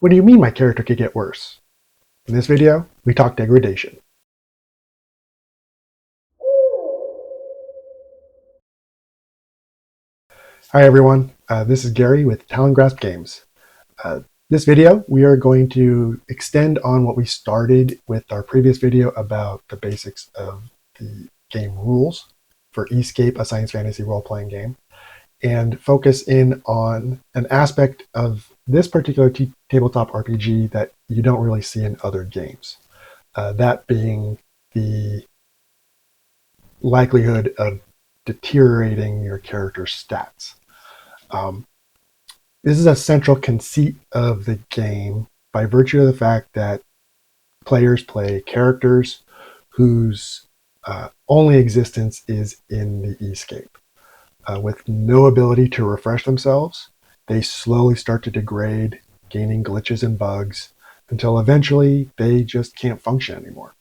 What do you mean my character could get worse? In this video, we talk degradation. Hi everyone, this is Gary with Talon Grasp Games. This video, we are going to extend on what we started with our previous video about the basics of the game rules for E-Scape, a science fantasy role-playing game, and focus in on an aspect of this particular tabletop RPG that you don't really see in other games. That being the likelihood of deteriorating your character's stats. This is a central conceit of the game by virtue of the fact that players play characters whose only existence is in the E-Scape. With no ability to refresh themselves, they slowly start to degrade, gaining glitches and bugs, until eventually they just can't function anymore.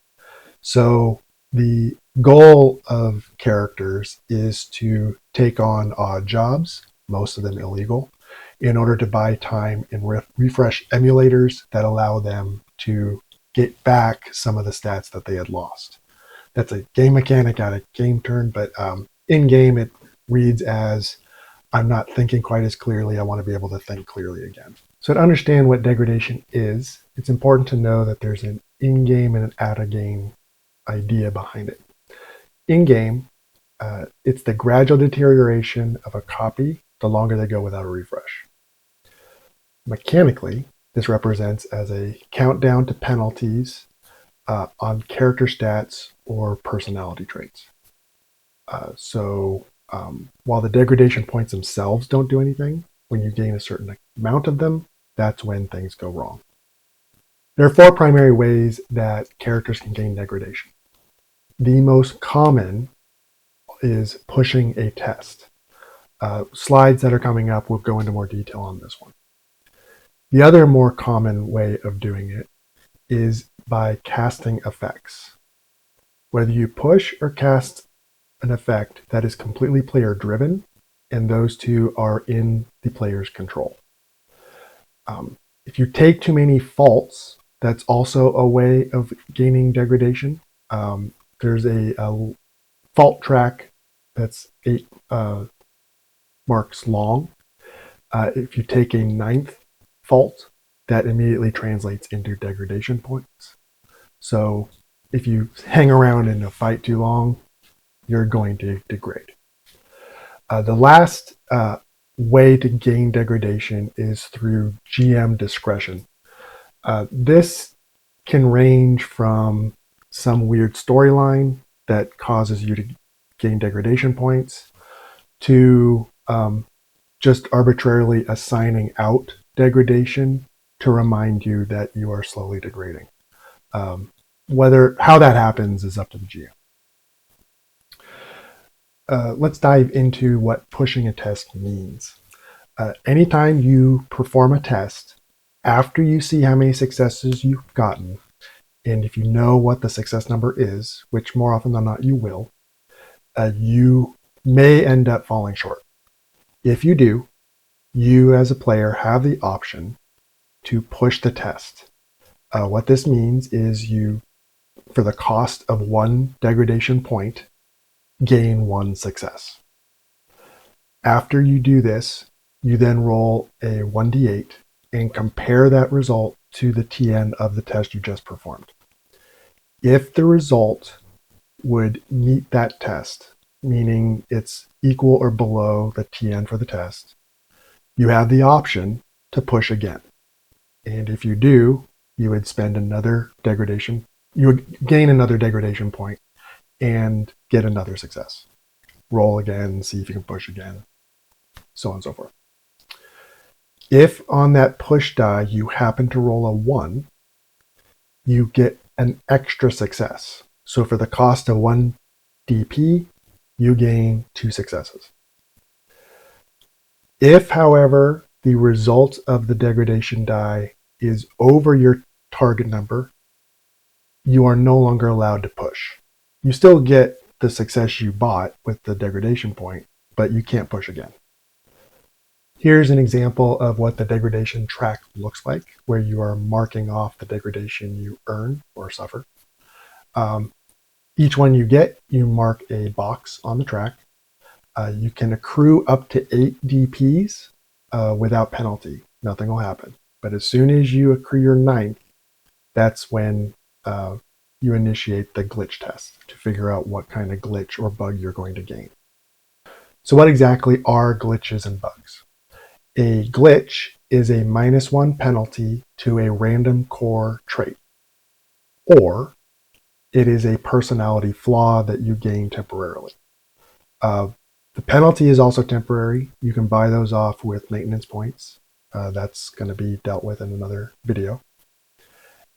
So the goal of characters is to take on odd jobs, most of them illegal, in order to buy time and refresh emulators that allow them to get back some of the stats that they had lost. That's a game mechanic out of game turn, but in-game it reads as, I'm not thinking quite as clearly, I want to be able to think clearly again. So to understand what degradation is, it's important to know that there's an in-game and an out-of-game idea behind it. In-game, it's the gradual deterioration of a copy the longer they go without a refresh. Mechanically, this represents as a countdown to penalties on character stats or personality traits. While the degradation points themselves don't do anything, when you gain a certain amount of them, that's when things go wrong. There are four primary ways that characters can gain degradation. The most common is pushing a test. Slides that are coming up will go into more detail on this one. The other more common way of doing it is by casting effects. Whether you push or cast an effect that is completely player driven, and those two are in the player's control. If you take too many faults, that's also a way of gaining degradation. There's a fault track that's 8 marks long. If you take a 9th fault, that immediately translates into degradation points. So if you hang around in a fight too long, you're going to degrade. The last way to gain degradation is through GM discretion. This can range from some weird storyline that causes you to gain degradation points to just arbitrarily assigning out degradation to remind you that you are slowly degrading. How that happens is up to the GM. Let's dive into what pushing a test means. Anytime you perform a test, after you see how many successes you've gotten, and if you know what the success number is, which more often than not you will, you may end up falling short. If you do, you as a player have the option to push the test. What this means is you, for the cost of 1 degradation point, gain 1 success. After you do this, you then roll a 1d8 and compare that result to the TN of the test you just performed. If the result would meet that test, meaning it's equal or below the TN for the test, you have the option to push again. And if you do, you would spend another degradation, you would gain another degradation point and get another success. Roll again, see if you can push again, so on and so forth. If on that push die you happen to roll a 1, you get an extra success. So for the cost of 1 DP, you gain 2 successes. If, however, the result of the degradation die is over your target number, you are no longer allowed to push. You still get the success you bought with the degradation point, but you can't push again. Here's an example of what the degradation track looks like, where you are marking off the degradation you earn or suffer. Each one you get, you mark a box on the track. You can accrue up to 8 DPs without penalty. Nothing will happen. But as soon as you accrue your 9th, that's when you initiate the glitch test to figure out what kind of glitch or bug you're going to gain. So what exactly are glitches and bugs? A glitch is a -1 penalty to a random core trait, or it is a personality flaw that you gain temporarily. The penalty is also temporary. You can buy those off with maintenance points. That's going to be dealt with in another video.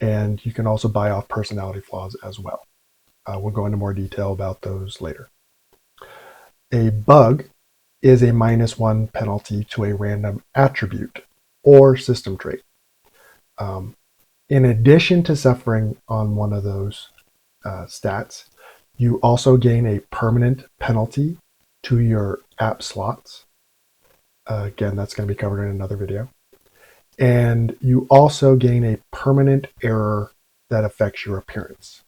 And you can also buy off personality flaws as well. We'll go into more detail about those later. A bug is a -1 penalty to a random attribute or system trait. In addition to suffering on one of those stats, you also gain a permanent penalty to your app slots. Again, that's going to be covered in another video. And you also gain a permanent error that affects your appearance.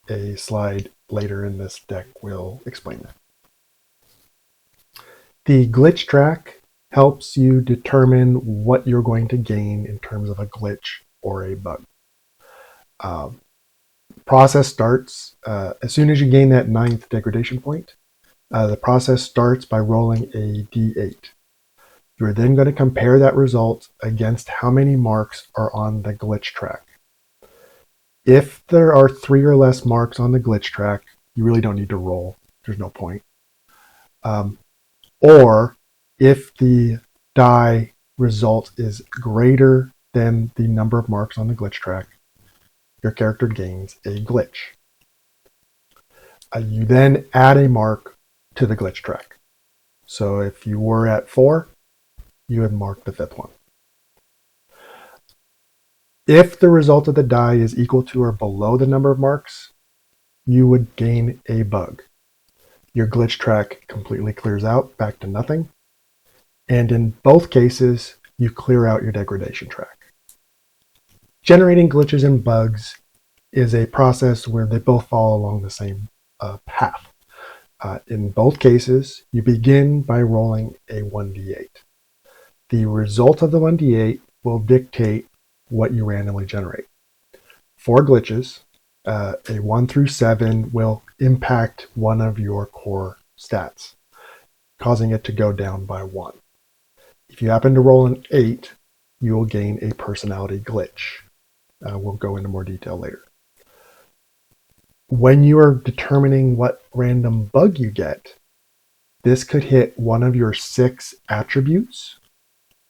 A slide later in this deck will explain that. The glitch track helps you determine what you're going to gain in terms of a glitch or a bug. Process starts as soon as you gain that 9th degradation point. The process starts by rolling a d8. You're then going to compare that result against how many marks are on the glitch track. If there are 3 or less marks on the glitch track, you really don't need to roll. There's no point. Or if the die result is greater than the number of marks on the glitch track, your character gains a glitch. You then add a mark to the glitch track. So if you were at 4, you would mark the 5th one. If the result of the die is equal to or below the number of marks, you would gain a bug. Your glitch track completely clears out, back to nothing. And in both cases, you clear out your degradation track. Generating glitches and bugs is a process where they both follow along the same path. In both cases, you begin by rolling a 1d8. The result of the 1d8 will dictate what you randomly generate. For glitches, a 1 through 7 will impact one of your core stats, causing it to go down by 1. If you happen to roll an 8, you will gain a personality glitch. We'll go into more detail later. When you are determining what random bug you get, this could hit one of your 6 attributes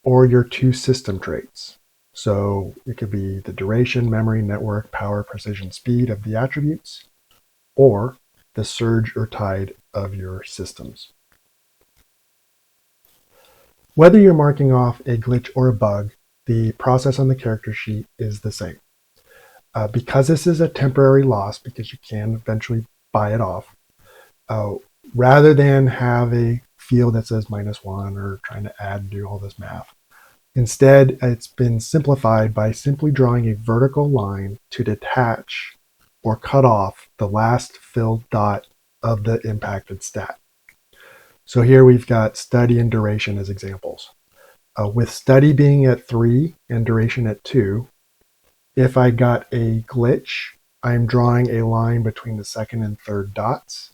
or your 2 system traits. So it could be the duration, memory, network, power, precision, speed of the attributes, or the surge or tide of your systems. Whether you're marking off a glitch or a bug, the process on the character sheet is the same. Because this is a temporary loss, because you can eventually buy it off, rather than have a field that says -1 or trying to add and do all this math, instead, it's been simplified by simply drawing a vertical line to detach or cut off the last filled dot of the impacted stat. So here we've got study and duration as examples. With study being at 3 and duration at 2, if I got a glitch, I'm drawing a line between the 2nd and 3rd dots.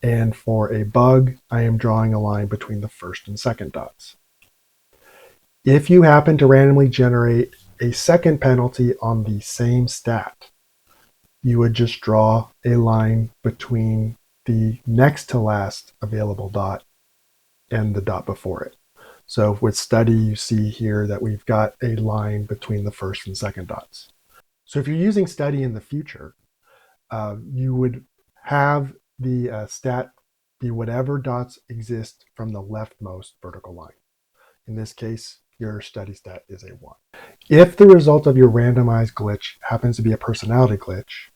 And for a bug, I am drawing a line between the 1st and 2nd dots. If you happen to randomly generate a 2nd penalty on the same stat, you would just draw a line between the next to last available dot and the dot before it. So with study, you see here that we've got a line between the 1st and 2nd dots. So if you're using study in the future, you would have the stat be whatever dots exist from the leftmost vertical line. In this case, your study stat is a 1. If the result of your randomized glitch happens to be a personality glitch,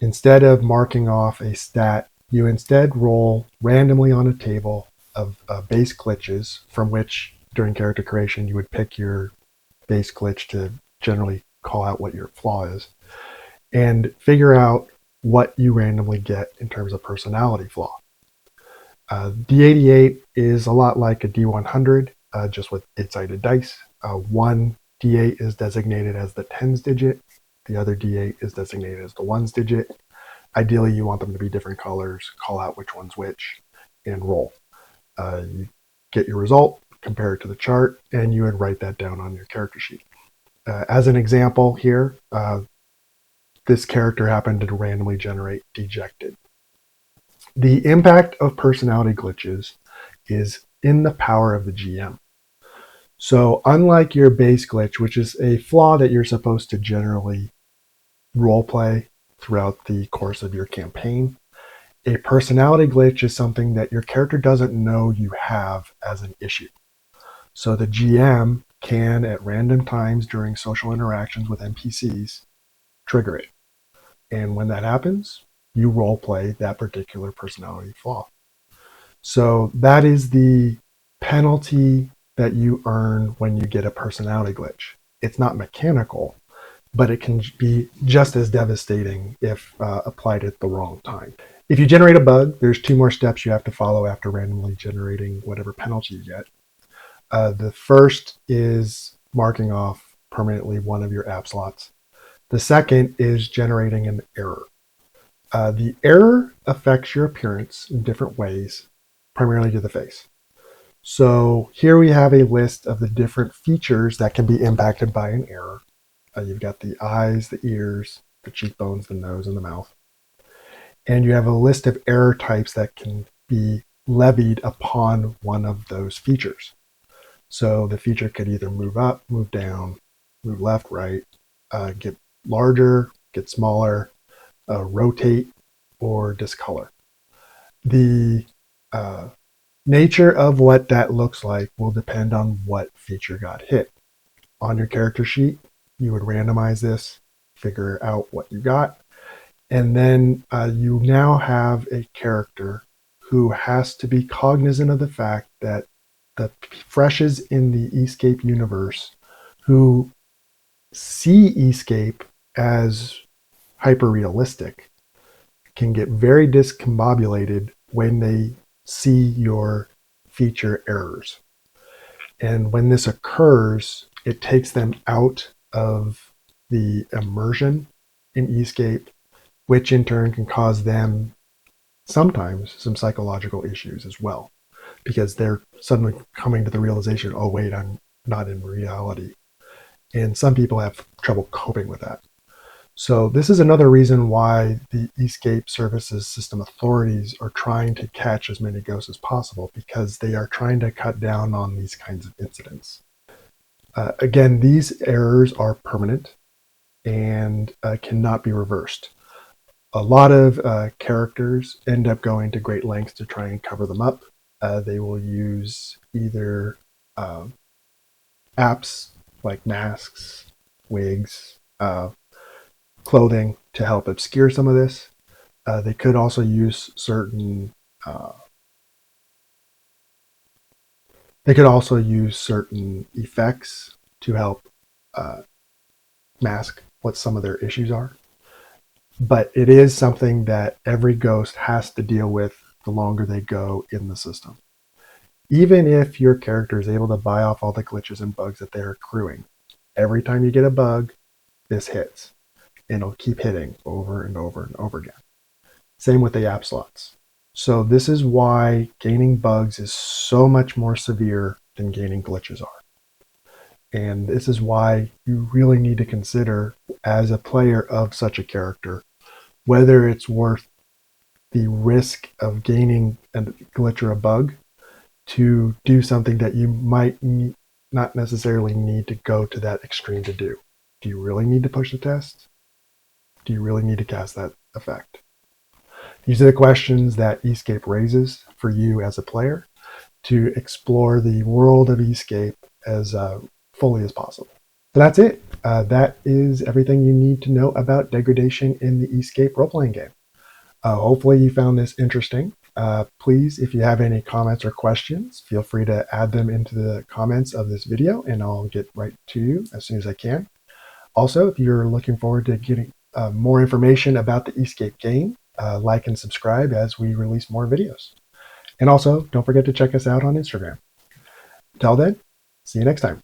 instead of marking off a stat, you instead roll randomly on a table of base glitches from which during character creation, you would pick your base glitch to generally call out what your flaw is and figure out what you randomly get in terms of personality flaw. D88 is a lot like a D100, just with 8-sided dice. One D8 is designated as the tens digit. The other D8 is designated as the ones digit. Ideally, you want them to be different colors, call out which one's which, and roll. You get your result, compare it to the chart, and you would write that down on your character sheet. As an example here, this character happened to randomly generate dejected. The impact of personality glitches is in the power of the GM. So unlike your base glitch, which is a flaw that you're supposed to generally roleplay throughout the course of your campaign, a personality glitch is something that your character doesn't know you have as an issue. So the GM can, at random times during social interactions with NPCs, trigger it. And when that happens, you roleplay that particular personality flaw. So that is the penalty that you earn when you get a personality glitch. It's not mechanical, but it can be just as devastating if applied at the wrong time. If you generate a bug, there's 2 more steps you have to follow after randomly generating whatever penalty you get. The first is marking off permanently one of your app slots. The second is generating an error. The error affects your appearance in different ways, primarily to the face. So here we have a list of the different features that can be impacted by an error. You've got the eyes, the ears, the cheekbones, the nose, and the mouth. And you have a list of error types that can be levied upon one of those features. So the feature could either move up, move down, move left, right, get larger, get smaller, rotate, or discolor. The nature of what that looks like will depend on what feature got hit. On your character sheet, you would randomize this, figure out what you got, and then you now have a character who has to be cognizant of the fact that the freshes in the E-Scape universe who see E-Scape as hyper-realistic can get very discombobulated when they see your feature errors. And when this occurs, it takes them out of the immersion in E-Scape, which in turn can cause them sometimes some psychological issues as well, because they're suddenly coming to the realization, oh wait, I'm not in reality. And some people have trouble coping with that. So this is another reason why the E-Scape Services System authorities are trying to catch as many ghosts as possible, because they are trying to cut down on these kinds of incidents. Again, these errors are permanent and cannot be reversed. A lot of characters end up going to great lengths to try and cover them up. They will use either apps like masks, wigs, clothing to help obscure some of this. They could also use certain effects to help mask what some of their issues are. But it is something that every ghost has to deal with the longer they go in the system. Even if your character is able to buy off all the glitches and bugs that they're accruing, every time you get a bug, this hits. And it'll keep hitting over and over and over again. Same with the app slots. So this is why gaining bugs is so much more severe than gaining glitches are. And this is why you really need to consider, as a player of such a character, whether it's worth the risk of gaining a glitch or a bug to do something that you might not necessarily need to go to that extreme to do. Do you really need to push the test? Do you really need to cast that effect? These are the questions that E-Scape raises for you as a player to explore the world of E-Scape as fully as possible. So that's it. That is everything you need to know about degradation in the E-Scape role-playing game. Hopefully you found this interesting. Please, if you have any comments or questions, feel free to add them into the comments of this video, and I'll get right to you as soon as I can. Also, if you're looking forward to getting more information about the E-Scape game, like and subscribe as we release more videos. And also, don't forget to check us out on Instagram. Until then, see you next time.